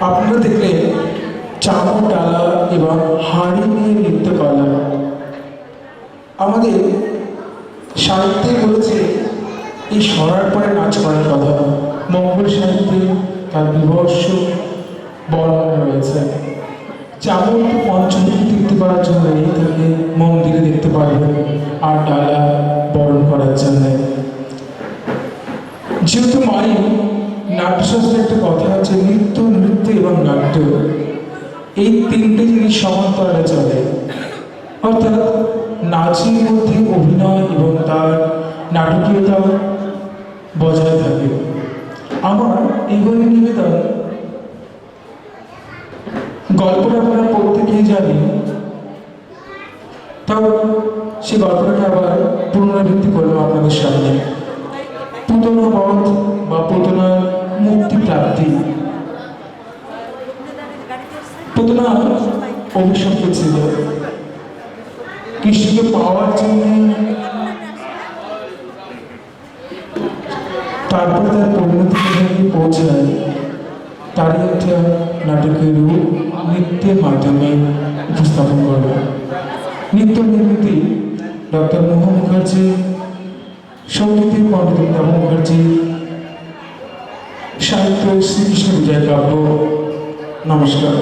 আপনারা দেখলে চামচ ডালা এবং হাঁড়ি নিয়ে নৃত্যকলা। আমাদের সাহিত্যে বলেছে এই সরার পরে নাচ করার কথা। মঙ্গল সাহিত্যে তার বিভৎস বর্ণনা রয়েছে। চামচ পঞ্চমুখী তীর্থ করার জন্য এই থাকে, মন্দিরে দেখতে পারবেন, আর ডালা বরণ করার জন্য। যেহেতু মাই নাট্যশাস্ত্রে একটা কথা আছে, নৃত্য নৃত্য এবং নাট্য, এই তিনটে জিনিস সমান্তরালে চলে। অর্থাৎ নাচের মধ্যে অভিনয় এবং তার নাটকীয়তা বজায় থাকে। আমার এইভাবে নিবেদন, গল্পটা আপনারা প্রত্যেকেই জানি, তাও সে গল্পটাকে আবার পুনরাবৃত্তি করলাম আপনাদের সামনে। পুতনা বধ বা পুতনার মুক্তি প্রাপ্তি। পুতনা অভিশপ্ত ছিল, কৃষ্ণকে পাওয়ার জন্য। তারপরে তার পরিণতি পৌঁছায়, তারই একটা নাটকের রূপ নৃত্যের মাধ্যমে উপস্থাপন করবে। নৃত্য নির্মিতি ডক্টর মোহন মুখার্জি, সঙ্গীতে পণ্ডিত বৃন্দাবন মুখার্জি, সাহিত্য শ্রীকৃষ্ণ বিজয় কাব্য। নমস্কার।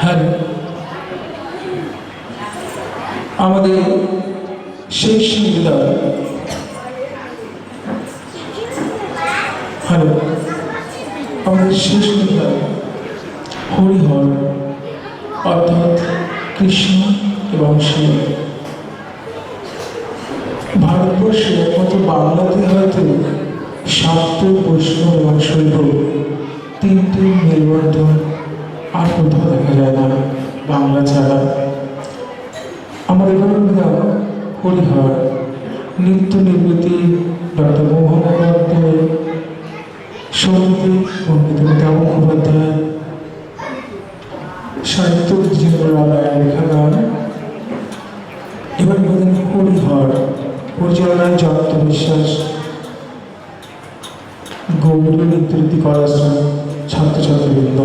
হ্যালো, আমাদের শেষ নিবেদন। হ্যালো, আমাদের শেষ নিবেদন হরিহর, অর্থাৎ কৃষ্ণ এবং শিব। ভারতবর্ষে একমাত্র বাংলাতে হয়তো শাক্ত, বৈষ্ণব এবং শৈব তিনটি মেলবন্ধন আর কোথাও দেখা যায় না বাংলা ছাড়া। আমার এবার নিলাম হরিহর। নৃত্য নির্মিতি ডক্টর মোহন মুখোপাধ্যায়, সঙ্গীতে পণ্ডিত মিতা মুখোপাধ্যায়, সাহিত্য দ্বিজেন্দ্র রায় লেখা গান। এবার নিবেদন হরিহর, পরিচালনায় জয়ন্ত বিশ্বাস, গৌরী নৃত্যরীতি করাশ্রম, ছাত্রছাত্রীবৃন্দ।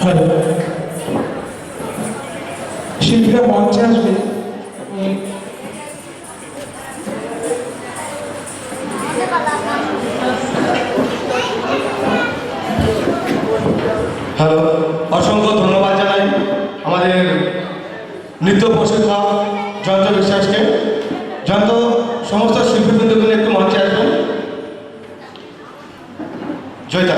হ্যালো, শিল্পীরা মঞ্চে আসবে। হ্যালো, অসংখ্য ধন্যবাদ জানাই আমাদের নৃত্য প্রশিক্ষক জয়ন্ত বিশ্বাসকে। জয়ন্ত, সমস্ত শিল্পীবৃন্দগুলো একটু মঞ্চে আসবেন। জয়িতা,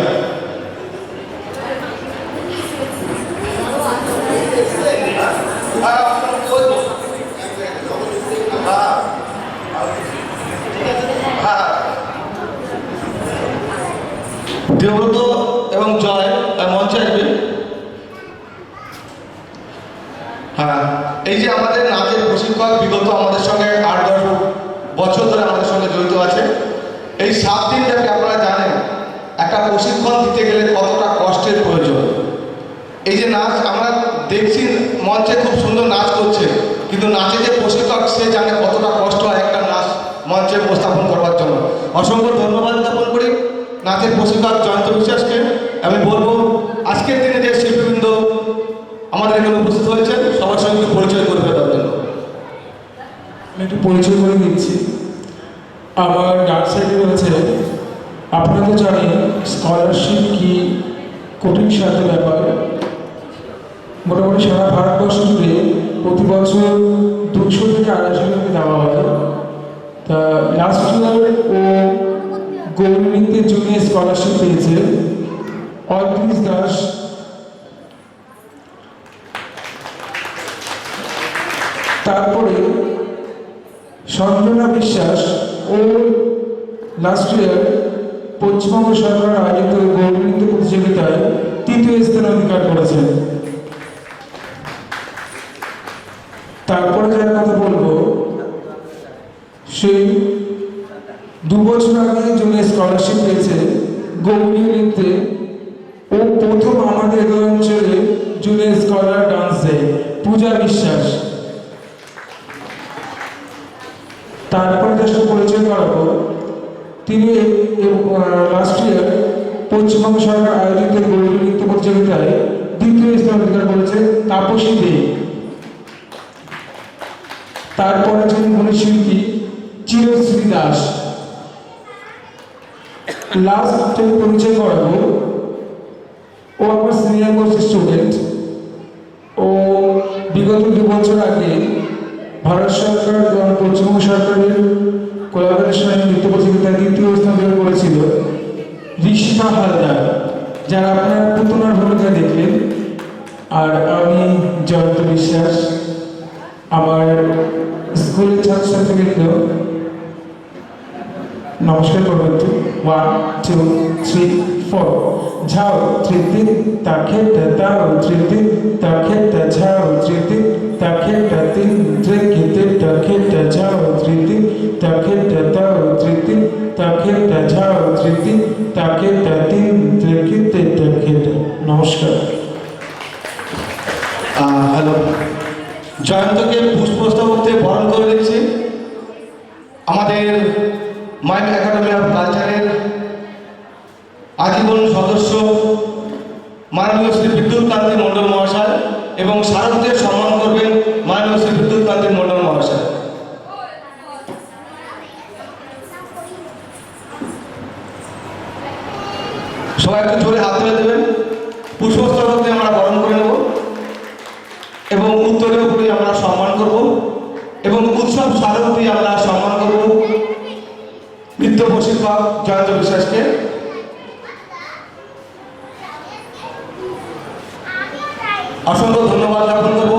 দেবব্রত এবং জয় মঞ্চে আসবে। হ্যাঁ, এই যে আমাদের নাচের প্রশিক্ষক বিগত আমাদের সঙ্গে 8-10 বছর ধরে আমাদের সঙ্গে জড়িত আছে। এই 7 দিন ব্যাপী আপনারা জানেন একটা প্রশিক্ষণ দিতে গেলে কতটা কষ্টের প্রয়োজন। এই যে নাচ আমরা দেখছি মঞ্চে খুব সুন্দর নাচ করছে, কিন্তু নাচে যে প্রশিক্ষক সে জানে কতটা কষ্ট হয় একটা নাচ মঞ্চে উপস্থাপন করবার জন্য। অসংখ্য ধন্যবাদ জ্ঞাপন করি নাচের প্রশিক্ষক জয়ন্ত বিশ্বাসকে। আমি বলবো আজকের দিনে যে শিল্পীবৃন্দ আমাদের এখানে উপস্থিত হয়েছেন সবার সঙ্গে একটু পরিচয় করে দেওয়ার জন্য। আমি একটু পরিচয় করে দিচ্ছি। আমার ডান সাইডে রয়েছে, আপনারা তো জানেন স্কলারশিপ কি কঠিন সাধ্য ব্যাপার। মোটামুটি সারা ভারতবর্ষ জুড়ে প্রতি বছর 200 থেকে 250 জনকে দেওয়া হয়। তা লাস্ট ইয়ার ও গৌরীতে জুনিয়র স্কলারশিপ পেয়েছে অদ্রিশ দাস। তারপরে সঞ্জনা বিশ্বাস ও লাস্ট ইয়ার পশ্চিমবঙ্গ সরকার আয়োজিত গৌরীনৃত্য প্রতিযোগিতায় 3য় স্থান অধিকার করেছেন। তারপরে যার কথা বলবো, সেই 2 বছর আগে জুনিয়র স্কলারশিপ পেয়েছে গৌরী নৃত্যে। ও প্রথম আমাদের এই অঞ্চলে জুনিয়র স্কলার ডান্সে পূজা বিশ্বাস। তারপরে যার সাথে পরিচয় করাবো, তিনি লাস্ট ইয়ার পশ্চিমবঙ্গ সরকার আয়োজিত গৌরী নৃত্য প্রতিযোগিতায় 2য় স্থান অধিকার করেছে তাপসী দে। তারপরে ছিলেন মনীষিল্পী চিরশ্রী দাস। লাস্ট পরিচয় করাবো, ও আমার সিনিয়র কোর্সের স্টুডেন্ট। ও বিগত 2 বছর আগে ভারত সরকার এবং পশ্চিমবঙ্গ সরকারের কোলাবোরেশনে নৃত্য প্রতিযোগিতায় 2য় স্থান অধিকার করেছিল ঋষিকা হালদার, যারা আপনার পুতনার ভূমিকা দেখলেন। আর আমি জয়ন্ত বিশ্বাস। আমার স্কুলের ছাত্রছাত্রীবৃন্দ নমস্কার করবেন তো। 1 2 3 4 ঝাও তৃপ্তি তাক্ষেটা দাও তৃপ্তি তাক্ষেটা ঝাও তৃপ্তি তাক্ষেটা তিন তৃপ্তি তাক্ষেটা ঝাও তৃপ্তি তাক্ষেটা দাও তৃপ্তি তাক্ষেটা ঝাও তৃপ্তি তাক্ষেটা তিন তৃপ্তি তাক্ষেটা। নমস্কার। হ্যালো, জয়ন্তকে পুষ্পস্তবকে বরণ করে দিচ্ছি আমাদের মাইম একাডেমি অফ কালচারের আজীবন সদস্য মাননীয় শ্রী বিদ্যুৎ কান্তি মণ্ডল মহাশয়, এবং স্মারকদের সম্মান করবেন মাননীয় শ্রী বিদ্যুৎ কান্তি মণ্ডল মহাশয়। সবাই একটু জোরে হাত তুলে দেবেন। পুষ্পস্তবকে আমরা বরণ করে নেব এবং উত্তরের উপরে আমরা সম্মান করব এবং উৎসব স্মারক দিয়ে আমরা সম্মান করব নৃত্য প্রশিক্ষক জয়ন্ত বিশ্বাসকে। অসংখ্য ধন্যবাদ জ্ঞাপন করব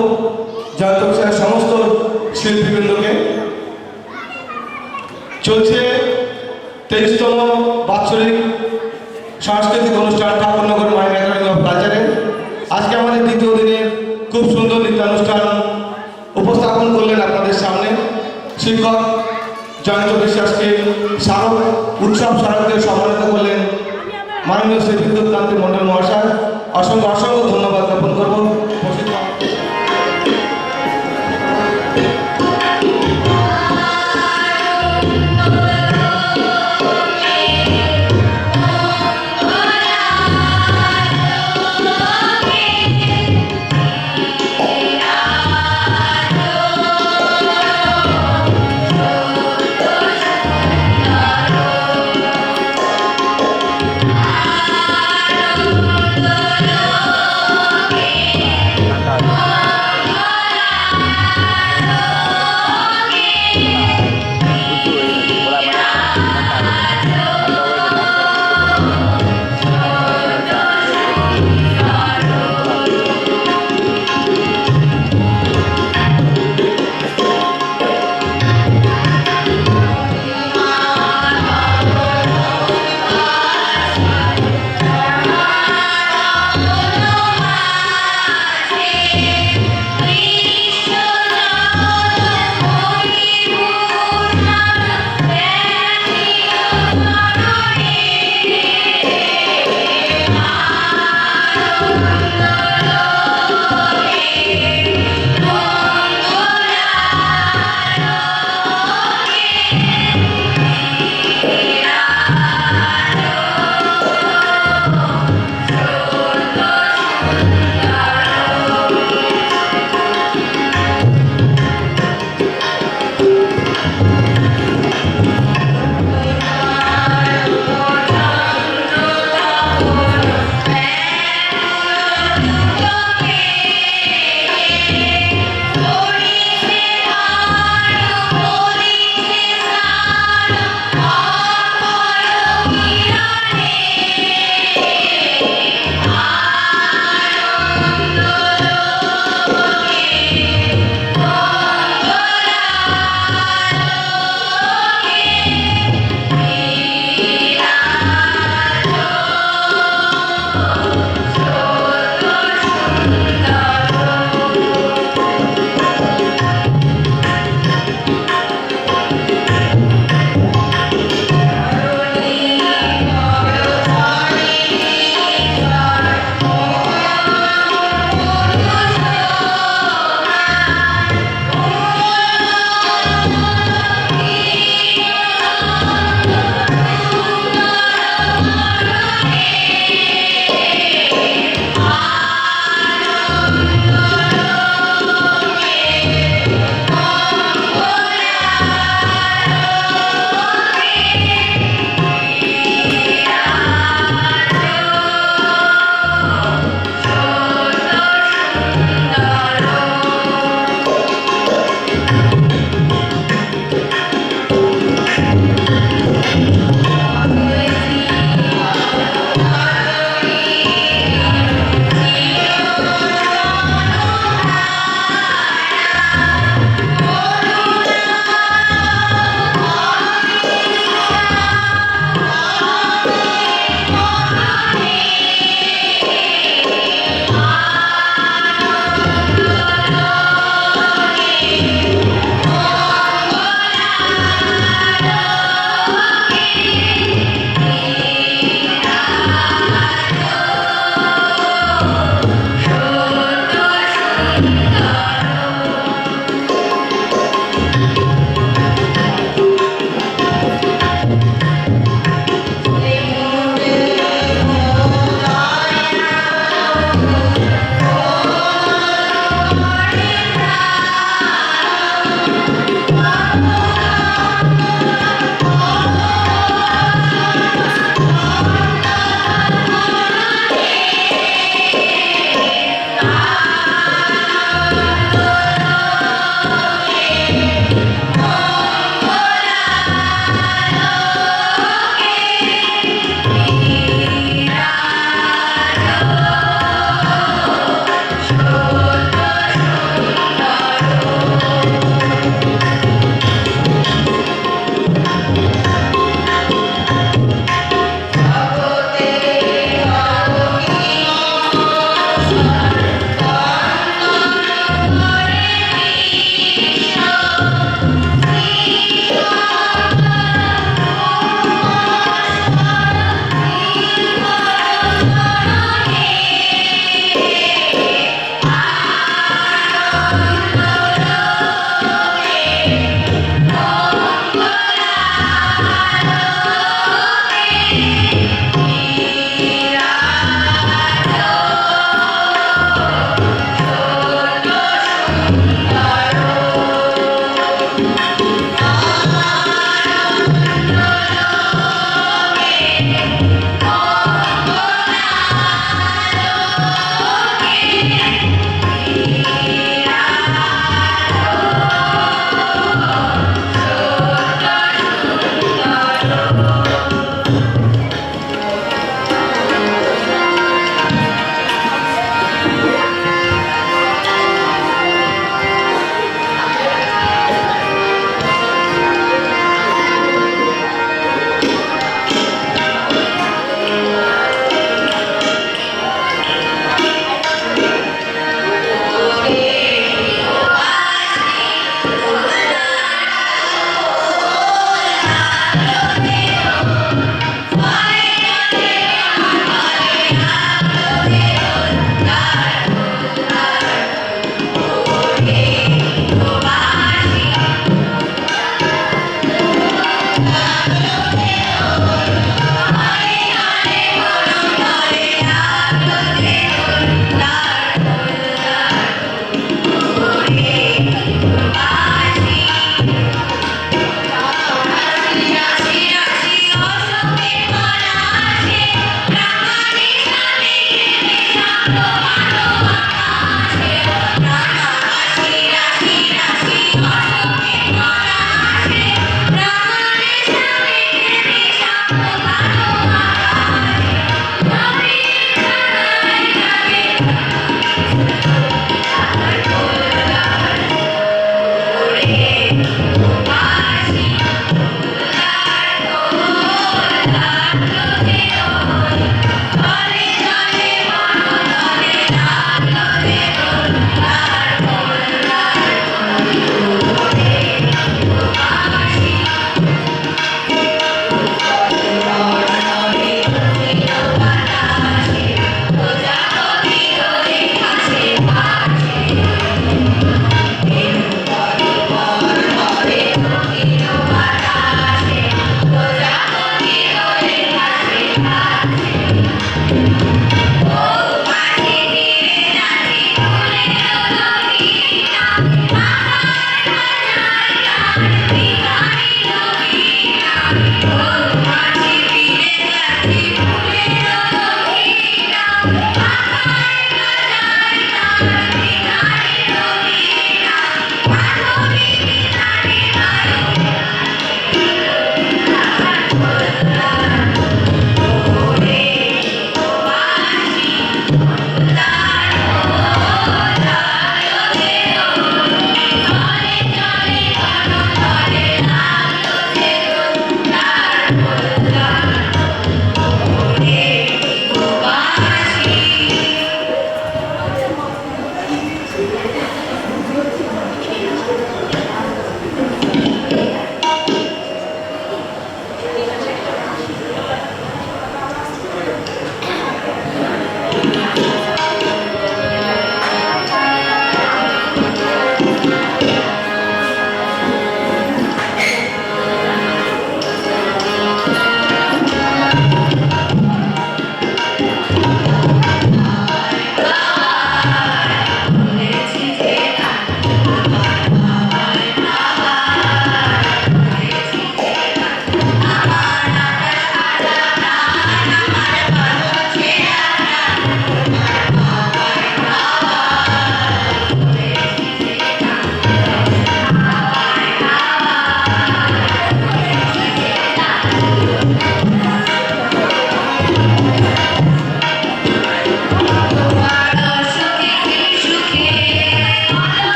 জয়ন্ত বিশ্বাসের সমস্ত শিল্পীবৃন্দকে। চলছে 23তম বাৎসরিক সাংস্কৃতিক অনুষ্ঠান ঠাকুরনগর মাইম একাডেমি অফ কালচারে। আজকে আমাদের 2য় দিনের খুব সুন্দর নৃত্যানুষ্ঠান উপস্থাপন করলেন আপনাদের সামনে শিক্ষক জয়ন্ত বিশ্বাসকে। স্মারক উৎসব স্মারকদের সম্মানিত করলেন মাননীয় শ্রী বিদ্যুৎ কান্তি মণ্ডল মহাশয়। অসংখ্য অসংখ্য ধন্যবাদ জ্ঞাপন করব।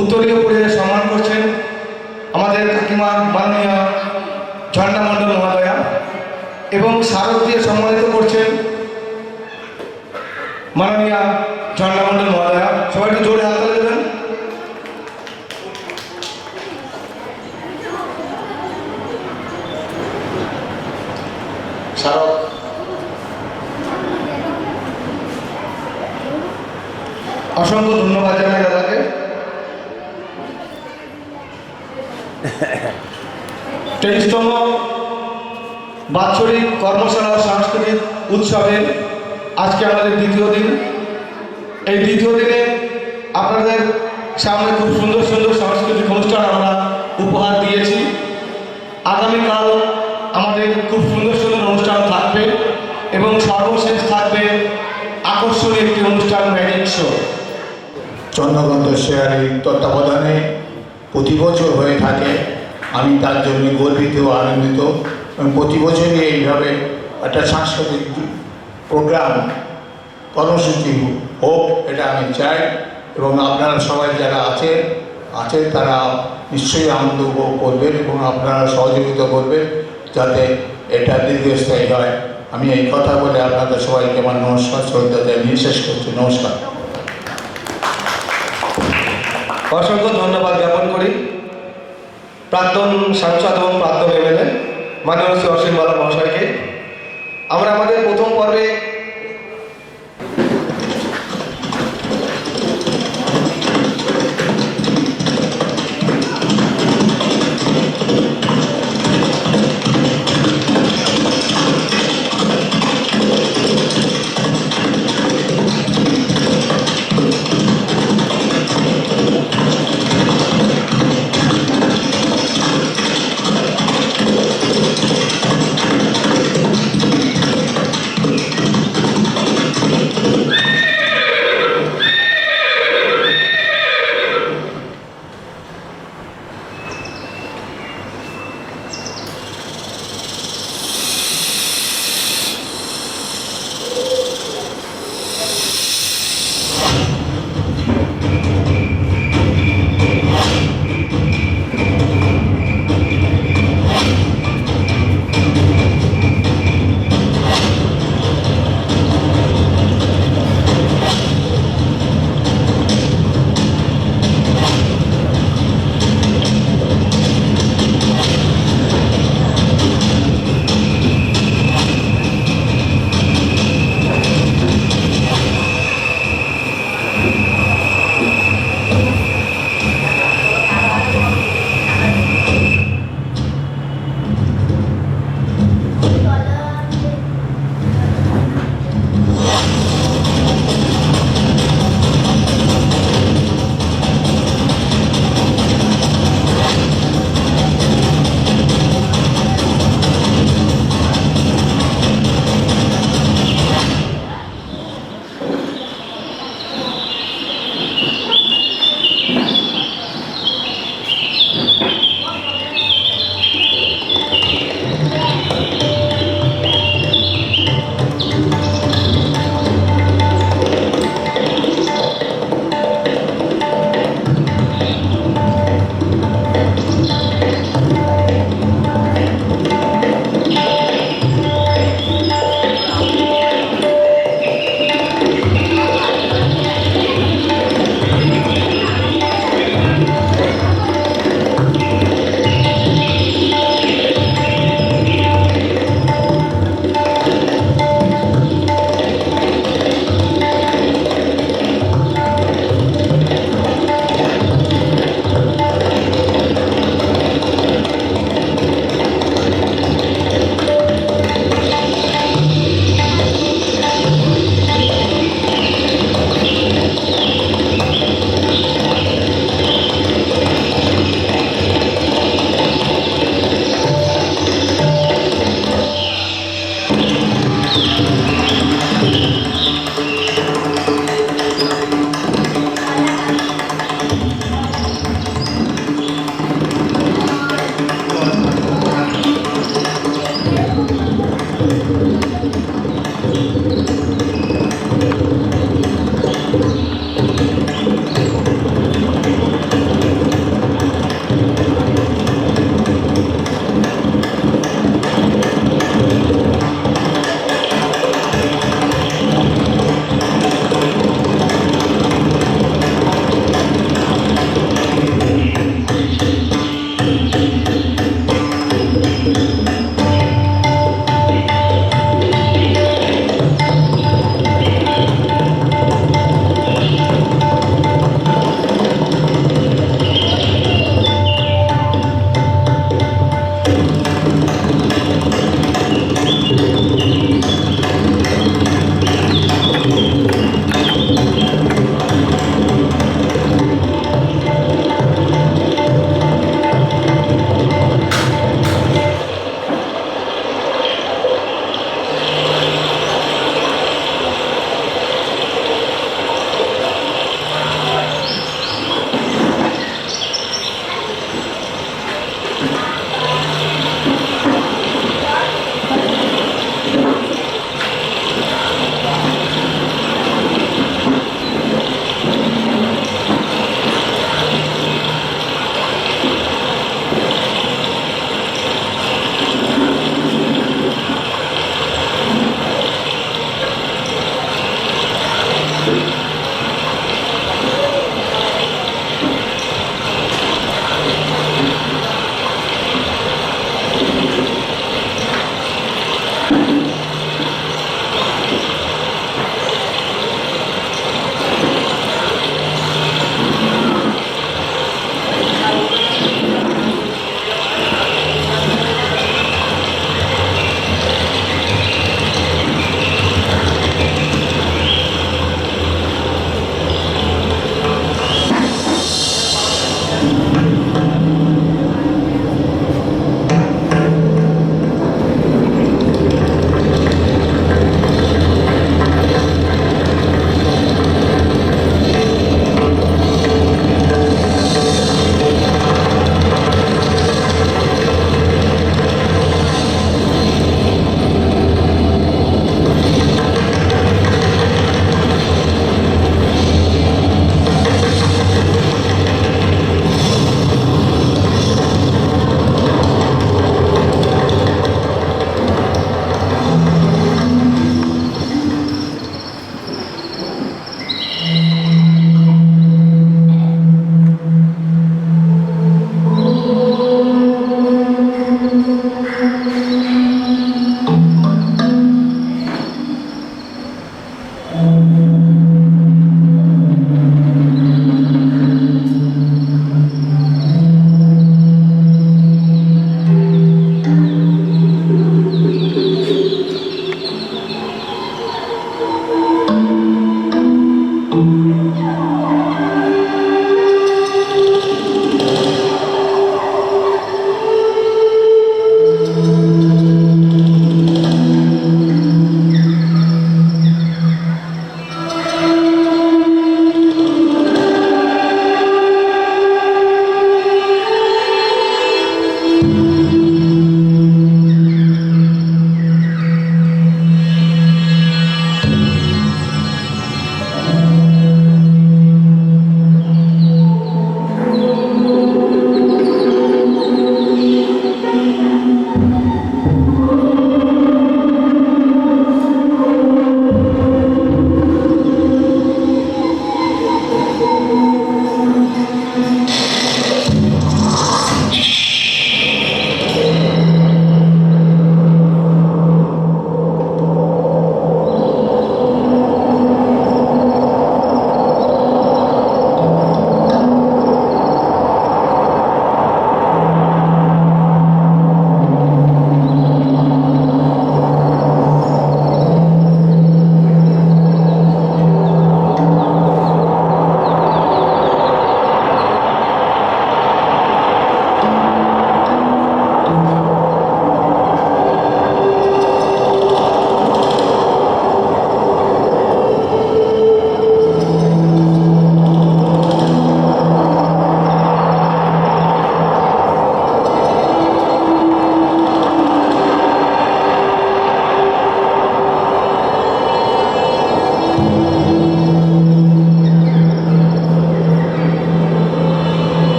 উত্তরীয় পরিবারে সম্মান করছেন আমাদের কাকিমা মাননীয় ঝর্ণা মণ্ডল মহোদয়া, এবং স্মারক দিয়ে সম্মানিত করছেন মাননীয় ঝর্ণা মণ্ডল মহোদয়া। সবাই একটু জোরে হাত তালি দেবেন। স্মারক অসংখ্য ধন্যবাদ জানাই দাদাকে। 23তম বাৎসরিক কর্মশালা ও সাংস্কৃতিক উৎসবের আজকে আমাদের দ্বিতীয় দিন। এই দ্বিতীয় দিনে আপনাদের সামনে খুব সুন্দর সুন্দর সাংস্কৃতিক অনুষ্ঠান আমরা উপহার দিয়েছি। আগামীকাল আমাদের খুব সুন্দর সুন্দর অনুষ্ঠান থাকবে এবং সর্বশেষ থাকবে আকর্ষণীয় একটি অনুষ্ঠান, ম্যাজিক শো। চন্দ্রকান্ত শেয়ারের তত্ত্বাবধানে প্রতি বছর হয়ে থাকে। আমি তার জন্য গর্বিত ও আনন্দিত, এবং প্রতি বছরই এইভাবে একটা সাংস্কৃতিক প্রোগ্রাম কর্মসূচি হোক, এটা আমি চাই। এবং আপনারা সবাই যারা আছেন তারা নিশ্চয়ই আনন্দ উপভোগ করবেন এবং আপনারা সহযোগিতা করবেন যাতে এটা দীর্ঘস্থায়ী হয়। আমি এই কথা বলে আপনাদের সবাইকে আমার নমস্কার শ্রদ্ধা জানিয়ে শেষ করছি। নমস্কার। অসংখ্য ধন্যবাদ জ্ঞাপন করি প্রাক্তন সাংসদ এবং প্রাক্তন এমএলএ মাননীয় শ্রী অসীম বালা মহাশয়কে। আমরা আমাদের প্রথম পর্বে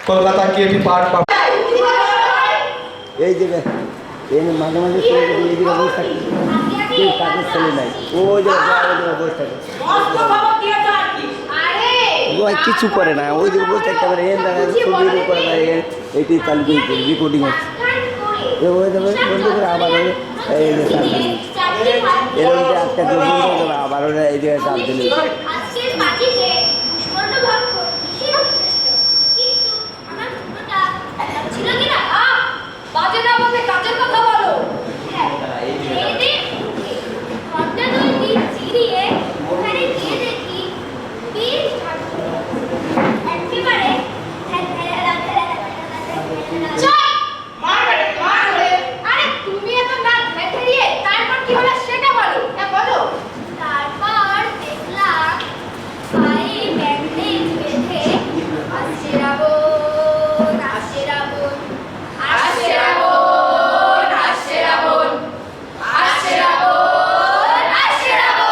কলকাতা ক্রিয়েটিভ আর্ট এই জায়গায় এই মাঝে মাঝে ছেলে এই দিকে বসে থাকে কেউ কাজের ছেলে নাই ওই জায়গায় বসে থাকে ওই কিছু করে না ওই দিকে বসে থাকতে পারে এর দ্বারা ছবি করে না এইটি চালু করে রেকর্ডিং হচ্ছে ওই যাবে বন্ধু করে আবার এই যে চাপ দিল এরকম যে আজকে যে বন্ধু করে আবার ওরা এই জায়গায় চাপ দিল বাজে না বলতে কাজের কথা বলো। হ্যাঁ ঘন্টা দুই দিন চিরিয়ে ওখানে গিয়ে দেখি বেশ একেবারে আরে তুমি এত নাচ ভেতরিয়ে তারপর কি হলো সেটা বলো। হ্যাঁ বলো। তারপর দেখলাম পায়ে ব্যান্ডেজ বেঁধে আসছে রাবণ আসছে রাবণ আসছে রাবণ আসছে রাবণ আসছে রাবণ আসছে রাবণ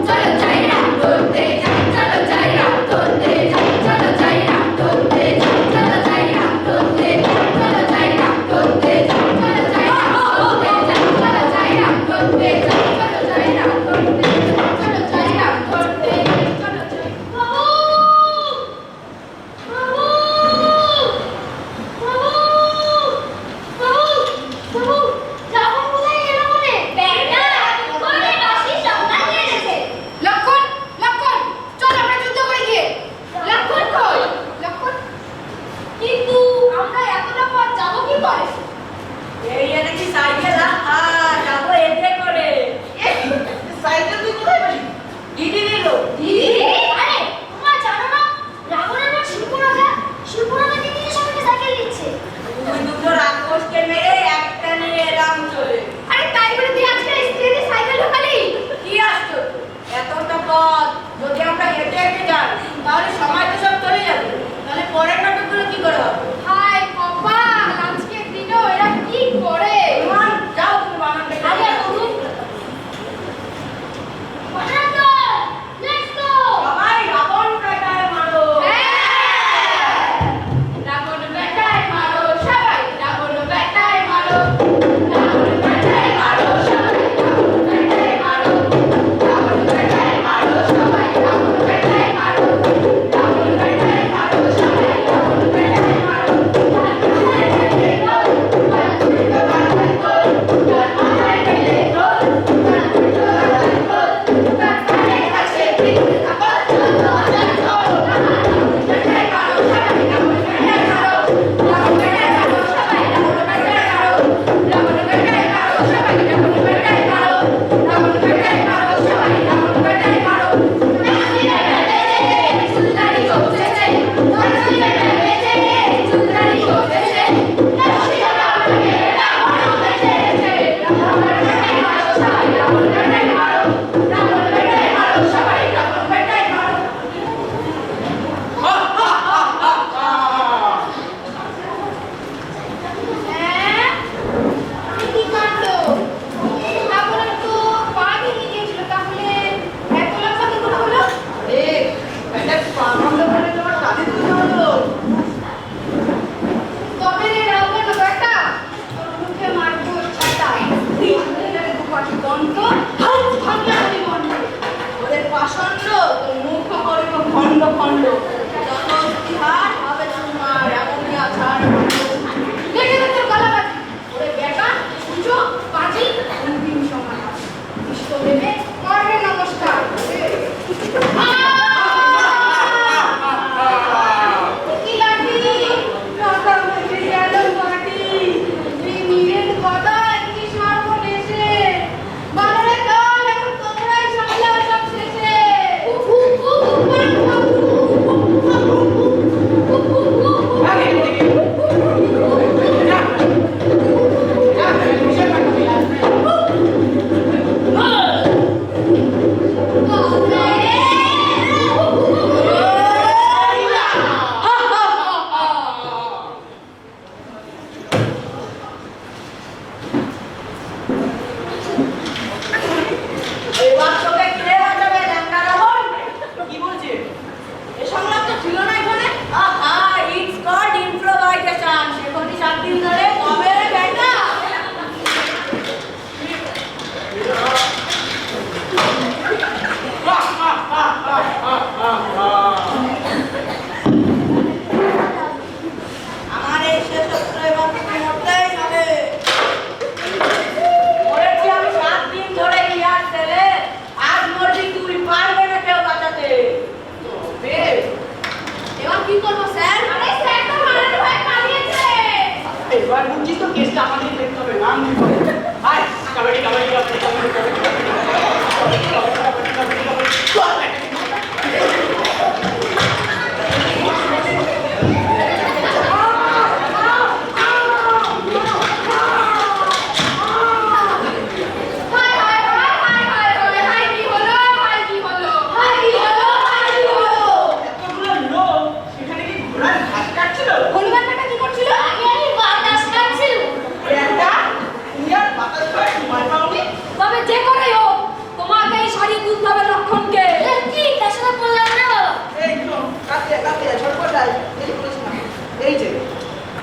চলো যাই রাম ধরতে যাই চলো যাই রাম ধরতে যাই চলো যাই রাম ধরতে যাই চলো যাই রাম ধরতে যাই চলো যাই রাম ধরতে যাই চলো যাই রাম ধরতে যাই চলো যাই রাম ধরতে যাই চলো যাই রাম ধরতে যাই চলো যাই রাম ধরতে যাই চলো যাই কিন্তু আমরা এতটা পথ যাবো কি করে? দিদি, আরে তোমরা জানো না রাবণের মা শিল্পরাজা দিদি সবাইকে সাইকেল দিচ্ছে। আরে তাই বলে তুই আজকে স্ত্রীর সাইকেল ঢোকালি? কি আসতো এতটা পথ যদি আমরা হেঁটে হেঁটে যাই তাহলে সময় তো সব চলে যাবে তাহলে পরের নাটকগুলো কি করে হবে হায় কপাল, আজকের দিনও এরা কি করে? যাও তুমি বানানটা আরে তুমি বানান তো, let's go! সবাই রাবণ কাটায় মারো রাবণ বেটায় মারো সবাই, রাবণ বেটায় মারো, রাবণ বেটায় মারো সবাই, রাবণ বেটায় মারো, রাবণ বেটায় মারো সবাই, রাবণ বেটায় মারো, রাবণ বেটায় মারো সবাই, রাবণ বেটায় মারো।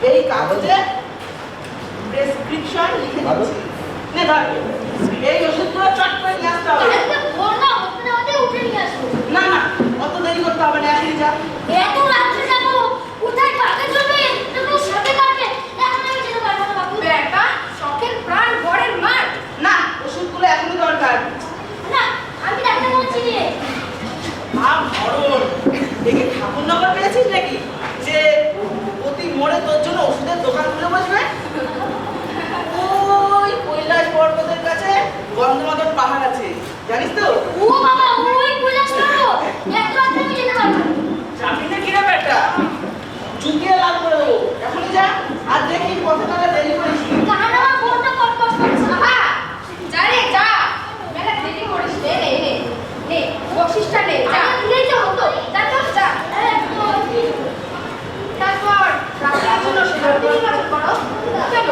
এই কাগজে প্রেসক্রিপশন লিখে দিচ্ছি। নে ধর, এই ওষুধগুলো চট করে নিয়ে আসতে হবে। না না, অত দেরি করতে হবে না, এখনই যা। এত রাত্রে যাবো, কোথায় কাকে চলবে? তুমি সাথে কাটবে, এখন আমি যেতে পারবো না বাবু। বেটা, শখের প্রাণ বরের মার। না, ওষুধগুলো এখনই দরকার। না, আমি ডাক্তার বলছি রে। মরণ, দেখে ঠাকুরনগর পেয়েছিস নাকি, যে প্রতি মোড়ে তোর জন্য ওষুধের দোকান খুলে বসবে? ওই কৈলাস পর্বতের কাছে গন্ধমাদন পাহাড় আছে, জানিস তো? ও বাবা, ওই কৈলাস পর্বত, এত রাত্রে আমি যেতে পারবো না। যাবি না কিরে বেটা? চুকিয়ে লাভ করে দেবো, এখনই যা। আর দেখি কতটা দেরি করিস। কারণ আমার ফোনটা কটকট করছে। বাবা, যা রে যা, মেলা দেরি করিস। নে নে নে নে, বকশিসটা নে, যা। আমি দিলেই তো হতো। যা তো যা। তারপর রাত্রের জন্য শান্তি নির্বাচন করো। কেন?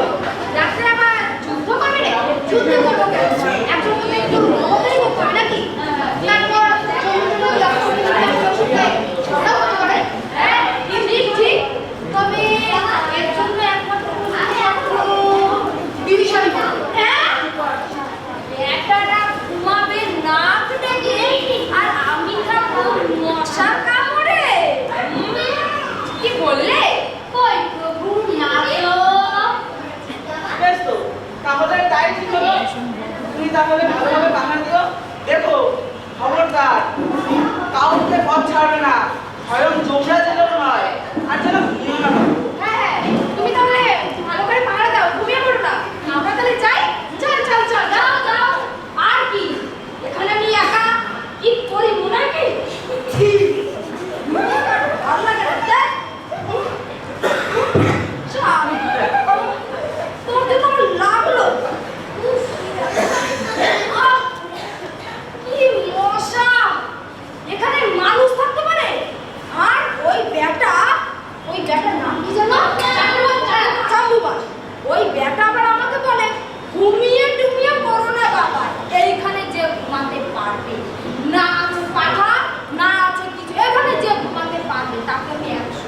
রাত্রে আবার যুদ্ধ করবে রে? যুদ্ধ করবো কেন? একজন তো একটু মমতাই করতে হবে নাকি? তারপর সমুদ্র ঝগড়া করতে পারে। হ্যাঁ, ঠিক ঠিক। তবে এর জন্য একমাত্র বিভীষণ। হ্যাঁ, বেটারা ঘুমাবে নাক ডেকে, আর আমি খাবো মশার কামড়ে। কি বললে? কই প্রভু না গো। বেশ তো, তাহলে তাই ঠিক হলো। তুমি তাহলে ভালোভাবে বাহার দিও। দেখো, খবরদার কাউকে পথ ছাড়বে না, স্বয়ং তোমরা যেন নয়। আর যেন ঘুমিও না। হ্যাঁ, তুমি তাহলে ভালো করে পাহারা দাও, ঘুমিয়ে পড়ো না। আমরা তাহলে যাই। চল চল চল, যাও যাও। আর কি, এখানে আমি একা কি করি মনে হয় কি? ভালো লাগে না, দেখ। চল। তোকে তো আমার লাগলো। উফ। আহ, কি মশা! এখানে মানুষ থাকতে পারে? আর ওই ব্যাটার নাম কি জানো? চাম্বুবাস। ওই ব্যাটা আবার আমাকে বলে ঘুমিয়ে টুমিয়ে পড়ো না বাবা, এইখানে যে ঘুমাতে পারবে না, আছে পাখা না আছে কিছু, এখানে যে ঘুমাতে পারবে তাকে আমি 100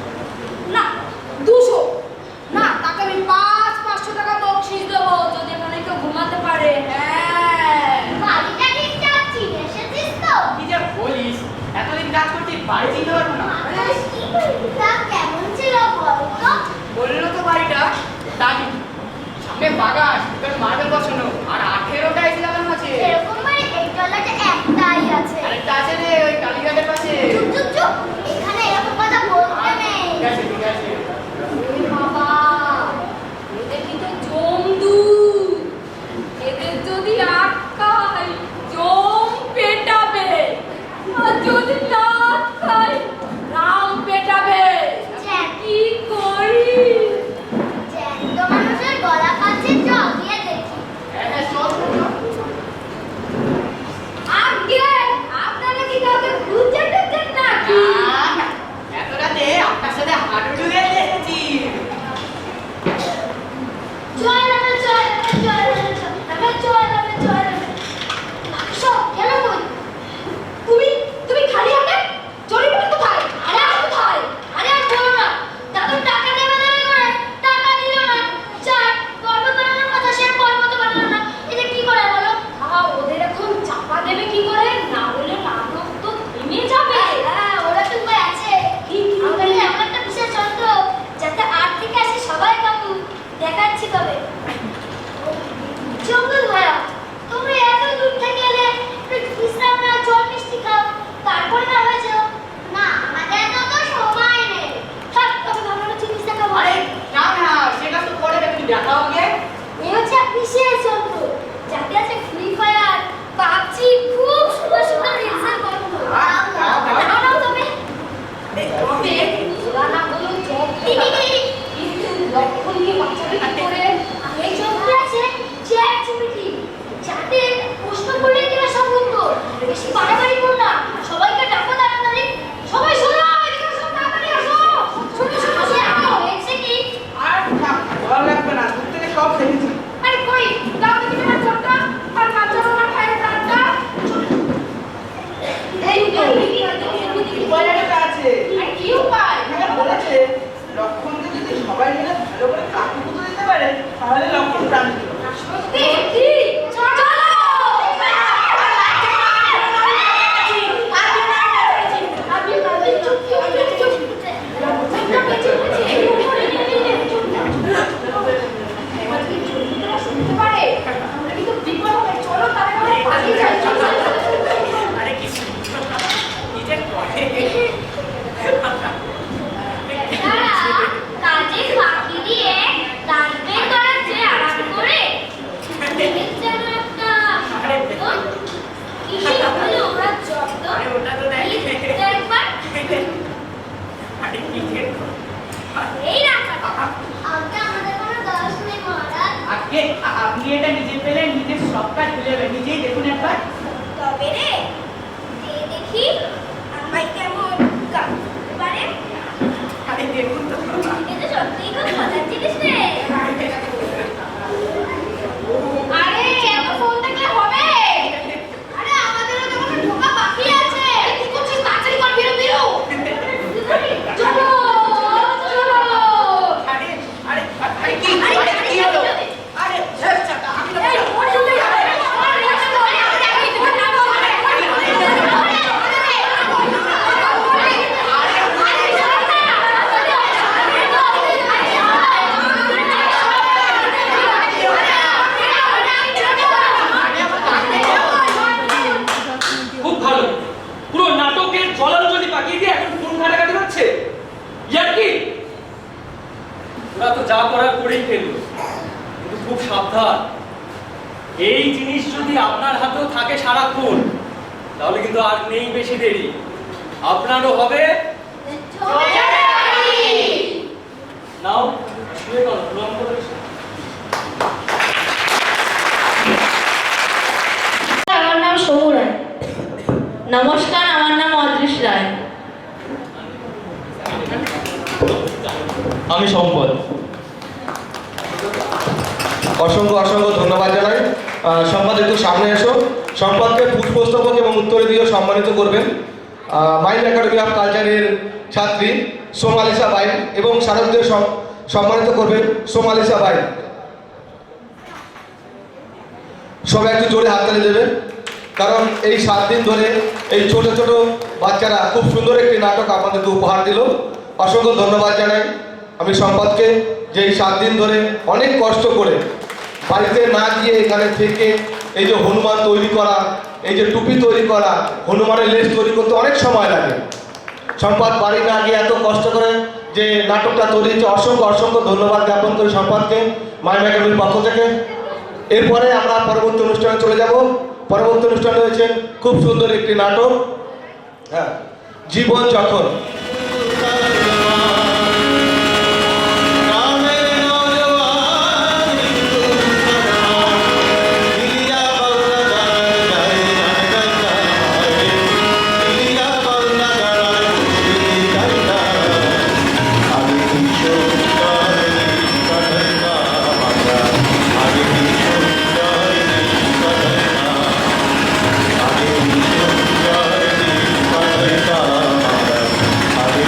না 200 না, তাকে আমি 500 টাকা বকশিশ দেবো যদি এখানে কেউ ঘুমাতে পারে। হ্যাঁ, বাড়িটা ঠিকঠাক চিনে এসেছিস তো? কি যে বলিস, এতদিন কাজ করতে বাড়ি চিনতে পারবো না। তা কেমন ছিল বলতো? বললো তো বাড়িটা দাবি, সামনে বাগান, তোর মার্বেল বসানো, আর 18টা এসি লাগানো আছে। এরকম বাড়ি এই টলাতে একটাই আছে। আরেকটা আছে রে ওই কালীঘাটের পাশে। চুপ চুপ চুপ, এখানে এরকম কথা বলতে নেই। ঠিক আছে ঠিক আছে। ওরে বাবা, এদের কিন্তু জমদু, এদের যদি আটকাই জম পেটাবে, আর যদি না আটকাই রাম পেটাবে। কি করি? জ্যান্ত মানুষের গলা কাছে জগিয়ে দেখি। হ্যাঁ হ্যাঁ, চল চল চল। আগে আপনারা কি কাউকে খুঁজে টুজেন নাকি? না, এত রাতে আপনার সাথে হাঁটু গেলে এসেছি। জয় রাম জয় রাম জয় রাম জয় রাম জয় রাম। সব কেন বল? তুমি খালি হাতে চলিবে কোথায়? আরে আর কোথায়? আরে আর বলো না, দাদু টাকা দেবে দেবে করে টাকা দিল না। চার পর্ব বানানোর কথা, সে পর্বত বানালো না। এটা কি করে বলো? ওদের এখন চাপা দেবে কি করে? না হলে নাটক তো থেমে যাবে। হ্যাঁ, ওরা তো উপায় আছে। আমাদের এমন একটা বিশেষ যন্ত্র যাতে আট থেকে আসে সবাই বাবু। দেখাচ্ছি তবে। জঙ্গল ভাইয়া, তোমরা এত দূর থেকে এলে একটু বিশ্রাম নাও, জল মিষ্টি খাও, তারপরে না হয়ে যাও। না, আমাদের তো সময় নেই। থাক, তবে ভাবনা জিনিস দেখাবো। আরে না না, সেটা তো পরে তুমি দেখাও আগে। এই হচ্ছে এক বিশেষ যন্ত্র যাতে আছে ফ্রি ফায়ার, পাবজি, খুব সুন্দর সুন্দর রিলসের গল্প। নাও তবে। তবে ওরা না হলো জব কিন্তু লক্ষণকে বাঁচাবে কি করে? সবটা ঢুলে যাবে, নিজেই দেখুন একবার। তবে রে দেখি আমায় কেমন কাঁদতে পারে। আরে দেখুন তো বাবা। এটা সত্যিই খুব মজার জিনিস রে। আরে এত ফোন দেখলে হবে? আরে আমাদেরও তো কোনো ঢোকা বাকি আছে। কি করছিস? তাড়াতাড়ি কর, বেরো বেরো। চলো চলো। আরে আরে আরে কি কি হলো? আরে চাটা আমি না এই ওরে ওরে খুব ভালো, পুরো নাটকের জলাঞ্জলি পাকিয়ে দিয়ে এখন ফোন ঘাটাঘাটি হচ্ছে। ইয়ার কি ওরা তো যা করার করেই ফেললো, কিন্তু খুব সাবধান। এই জিনিস যদি আপনার হাতেও থাকে সারাক্ষণ, তাহলে কিন্তু আর নেই বেশি দেরি, আপনারও হবে। নাও শুয়ে গেল প্রণাম করে এসো। আমার নাম সমু রায়। নমস্কার, আমার নাম অদৃশ রায়। আমি সম্পদ। অসংখ্য অসংখ্য ধন্যবাদ জানাই। সম্পাদ একটু সামনে এসো। সম্পাদকে পুষ্পস্তবক এবং উত্তরে দিয়ে সম্মানিত করবেন মাইন্ড একাডেমি অফ কালচারের ছাত্রী সোমালিসা বাইন এবং স্মারকদের সম্মানিত করবেন সোমালিসা বাইন। সবাই একটু জোরে হাততালি দেবে, কারণ এই 7 দিন ধরে এই ছোট ছোট বাচ্চারা খুব সুন্দর একটি নাটক আমাদেরকে উপহার দিল। অসংখ্য ধন্যবাদ জানাই আমি সম্পাদকে, যে এই 7 দিন ধরে অনেক কষ্ট করে বাড়িতে না গিয়ে এখানে থেকে এই যে হনুমান তৈরি করা, এই যে টুপি তৈরি করা, হনুমানের লেস তৈরি করতে অনেক সময় লাগে। সম্পাদ বাড়ি না গিয়ে এত কষ্ট করে যে নাটকটা তৈরি হচ্ছে, অসংখ্য অসংখ্য ধন্যবাদ জ্ঞাপন করি সম্পাদকে মাইন্ড একাডেমির পক্ষ থেকে। এরপরে আমরা পরবর্তী অনুষ্ঠানে চলে যাব। পরবর্তী অনুষ্ঠানে রয়েছে খুব সুন্দর একটি নাটক, হ্যাঁ, জীবন যখন। আগে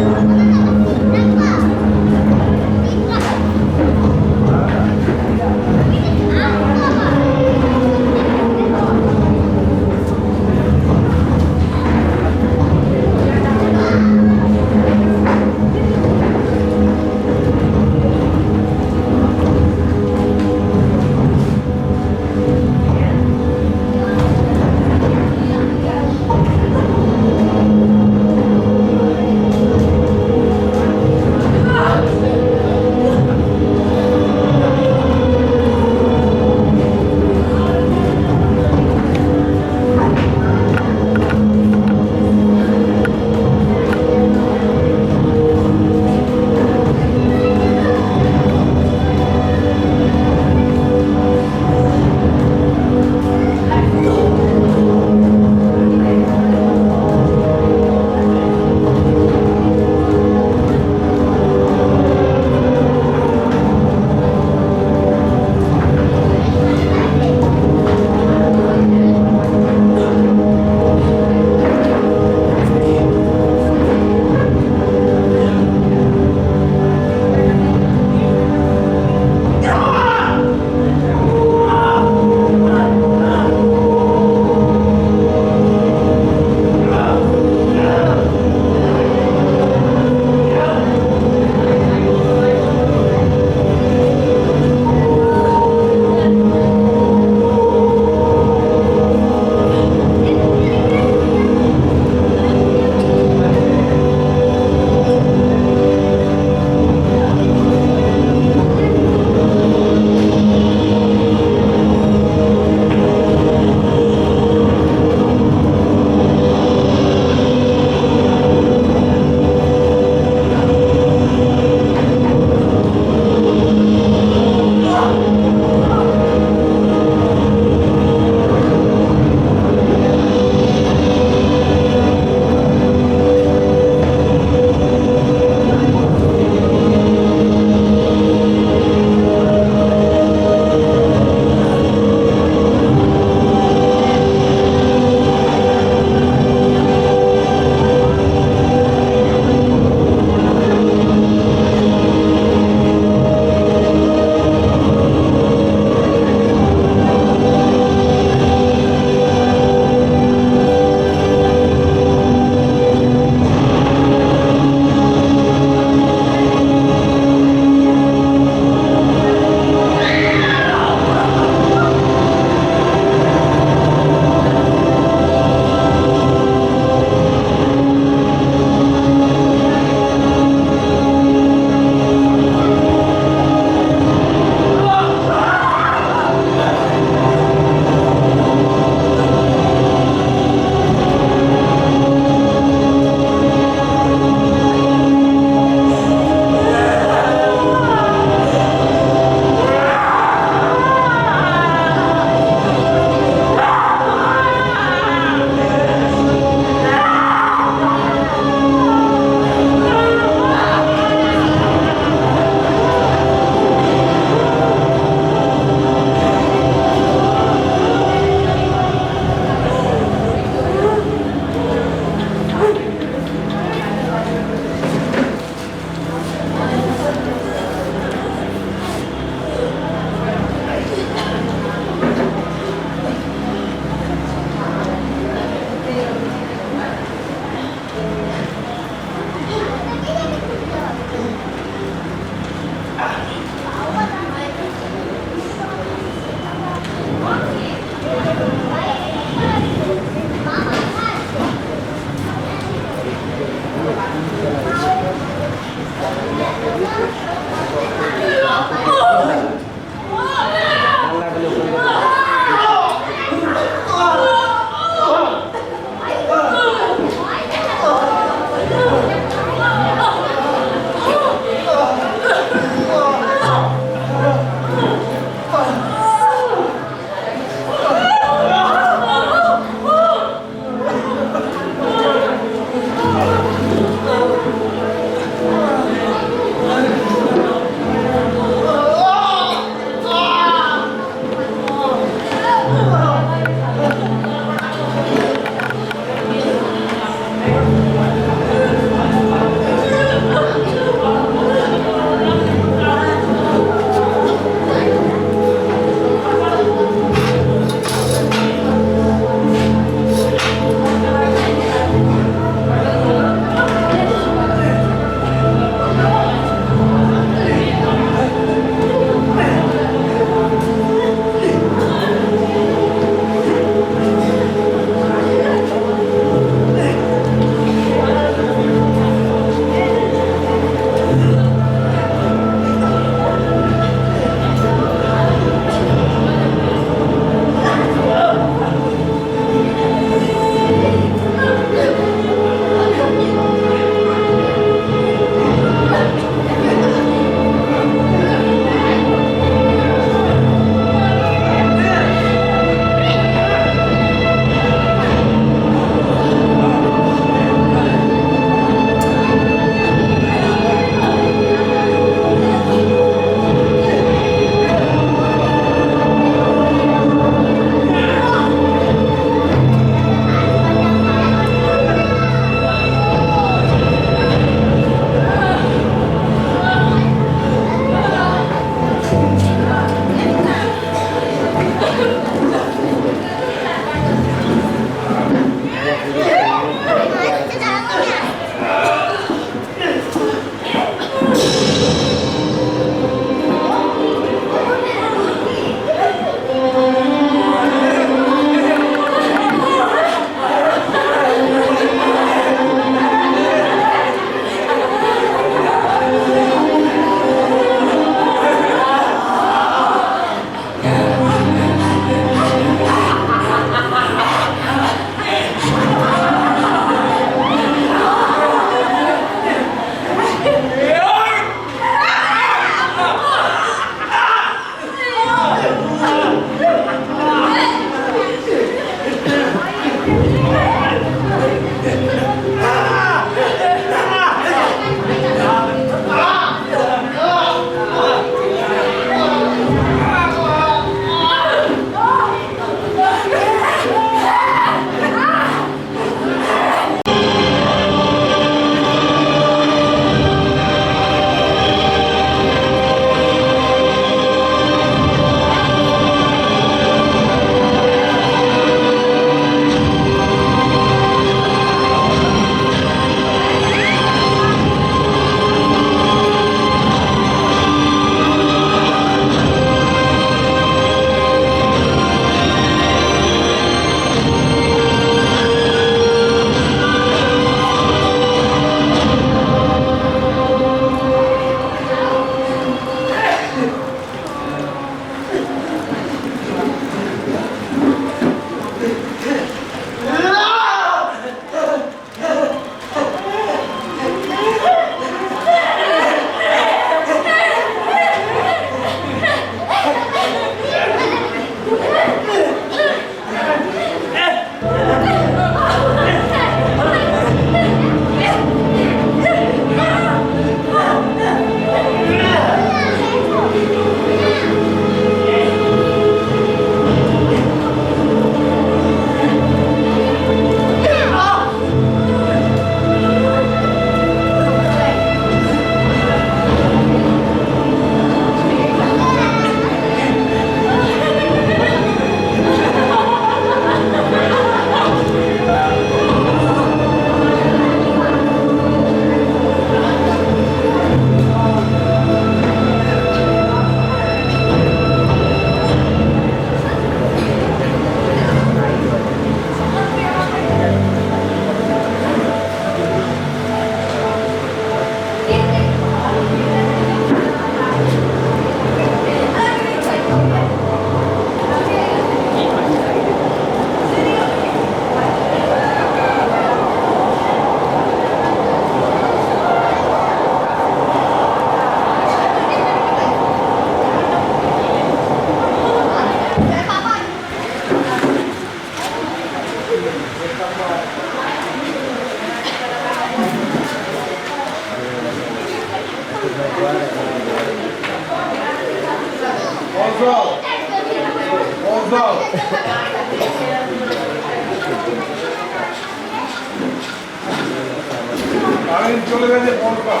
চলে গেছে পরপর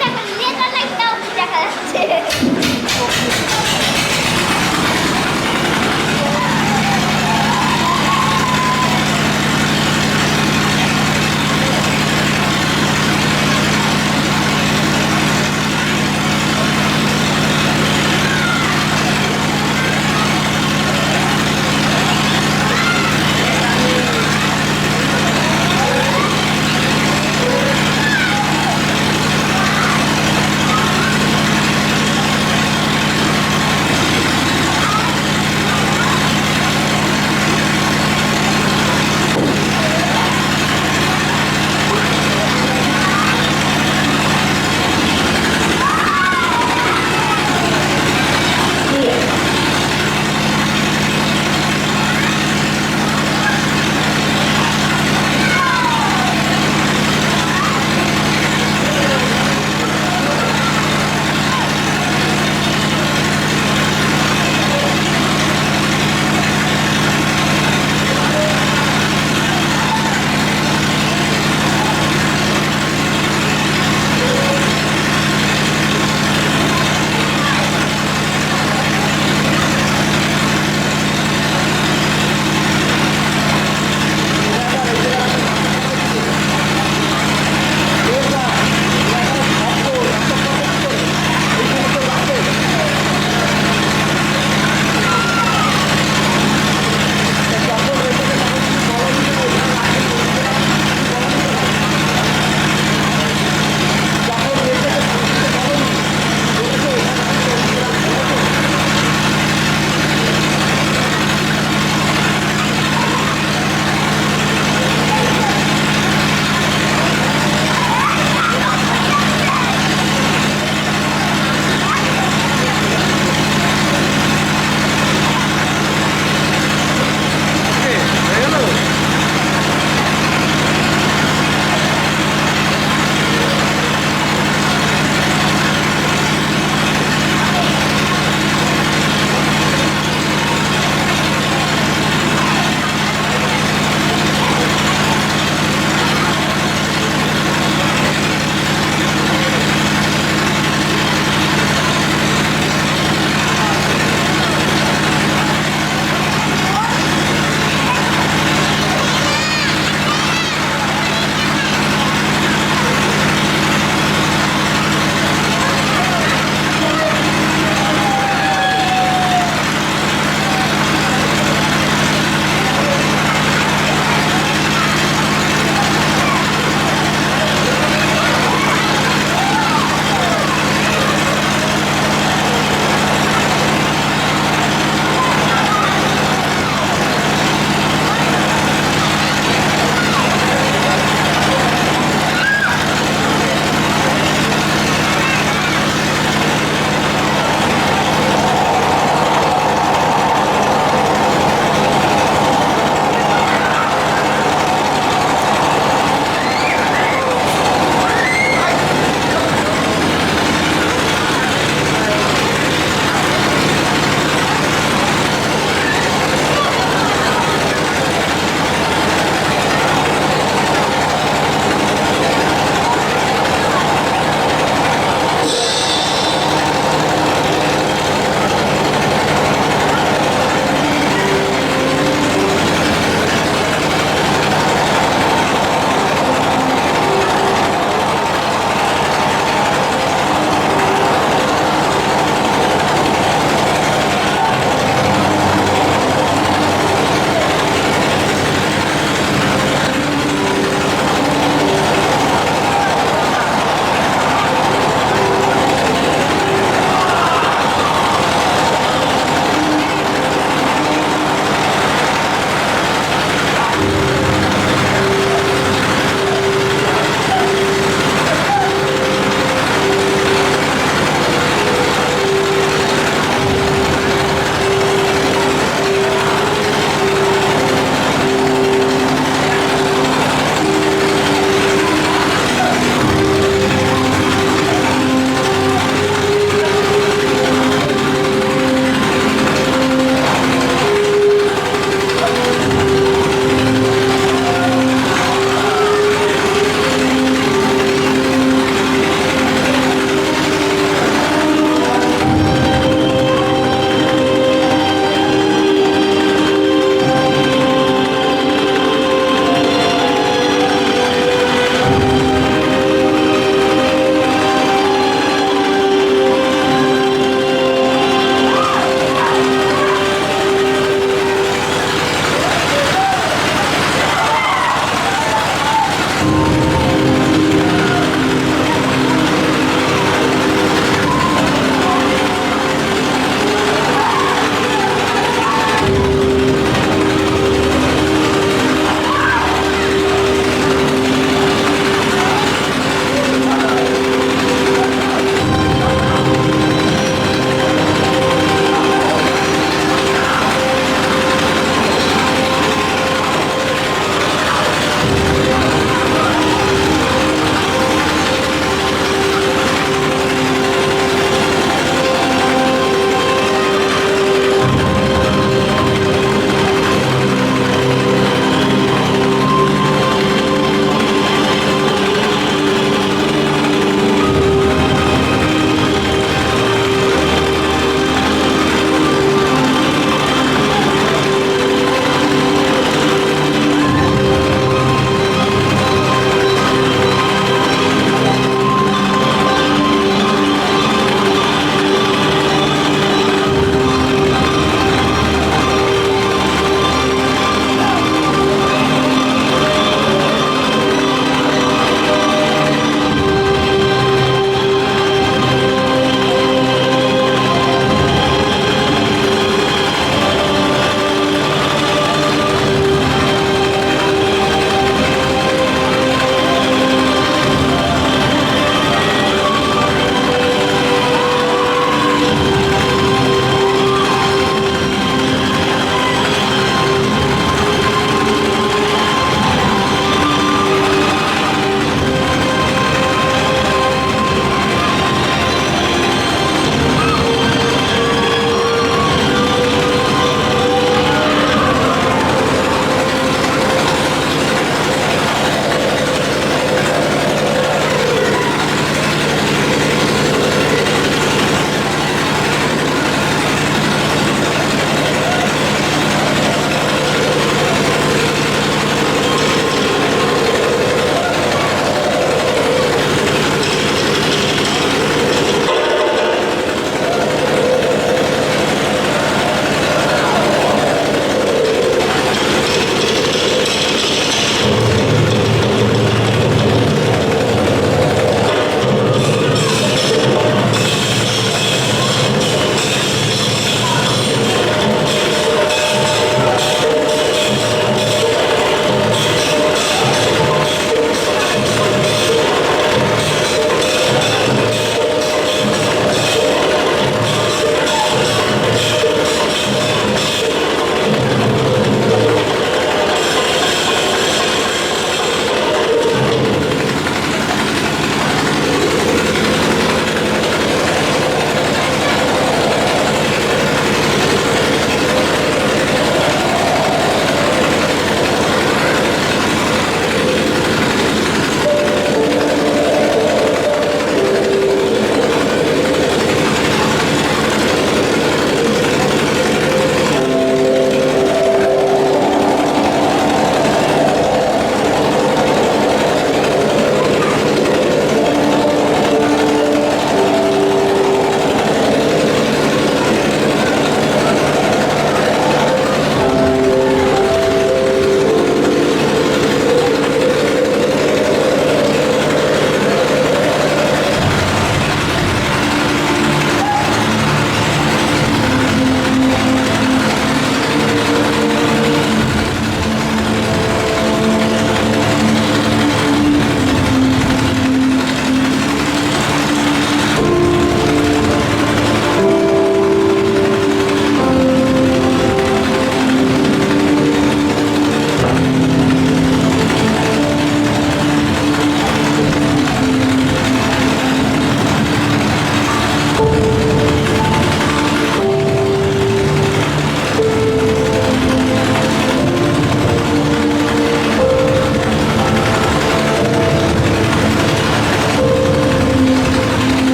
দেখো লেজার লাইটটাও দেখা যাচ্ছে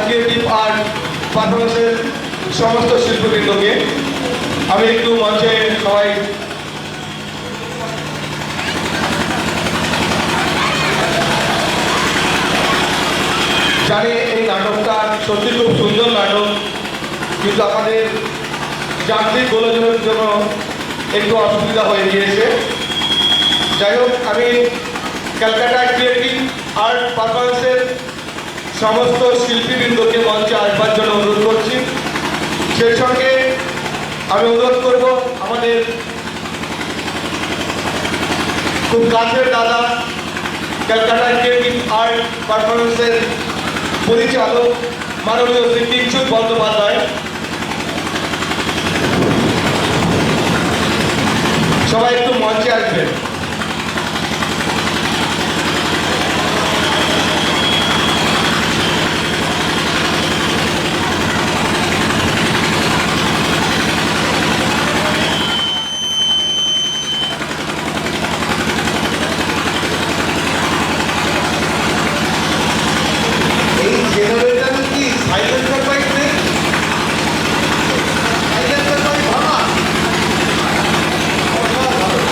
ক্রিয়েটিভ আর্ট পারফরমেন্সের সমস্ত শিল্পবৃন্দকে আমি একটু মঞ্চে সবাই জানি এই নাটকটা সত্যি খুব সুন্দর নাটক, কিন্তু আমাদের যান্ত্রিক গোলযোগের জন্য একটু অসুবিধা হয়ে গিয়েছে। যাই হোক, আমি ক্যালকাটা ক্রিয়েটিভ আর্ট পারফরমেন্সের সমস্ত শিল্পীবৃন্দকে মঞ্চে আসবার জন্য অনুরোধ করছি। সেই সঙ্গে আমি অনুরোধ করব আমাদের খুব কাছের দাদা ক্যালকাটা ক্রিয়েটিভ আর্ট পারফরমেন্সের পরিচালক মাননীয় শ্রী কিঞ্চুক বন্দ্যোপাধ্যায়, সবাই একটু মঞ্চে আসবেন। এই জেনারেটর কি সাইলেন্সার পাইপ নেই? সাইলেন্সার পাইপ ভাঙা। অসাধারণ।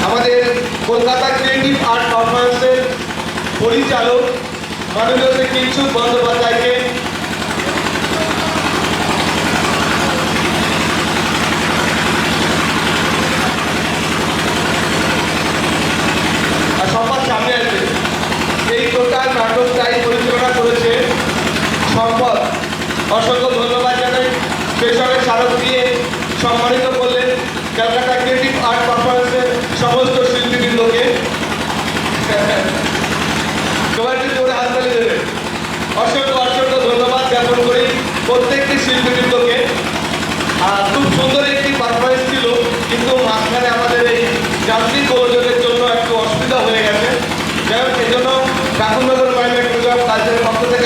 আমাদের কলকাতা ক্রিয়েটিভ আর্ট পারফরমেন্সের পরিচালক মাননীয় শ্রী কিঞ্চুক বন্দ্যোপাধ্যায়কে আর সম্পাদ সামনে আছে। এই টোটাল নাটকটাই পরিচালনা করেছে সম্পদ, অসংখ্য ধন্যবাদ জানাই। সেই সঙ্গে স্মারক দিয়ে সম্মানিত করলেন ক্যালকাটা ক্রিয়েটিভ আর্ট পারফরমেন্সের সমস্ত শিল্পীবৃন্দকে। সবাই একটু জোরে হাততালি দেবে। অসংখ্য অসংখ্য ধন্যবাদ জ্ঞাপন করি প্রত্যেকটি শিল্পীবৃন্দকে। আর খুব সুন্দর একটি পারফরমেন্স ছিল, কিন্তু মাঝখানে আমাদের এই যান্ত্রিক গোলযোগের জন্য একটু অসুবিধা হয়ে গেছে। যাই হোক, এই জন্য ঠাকুরনগর প্রাইভেট কালচারের পক্ষ থেকে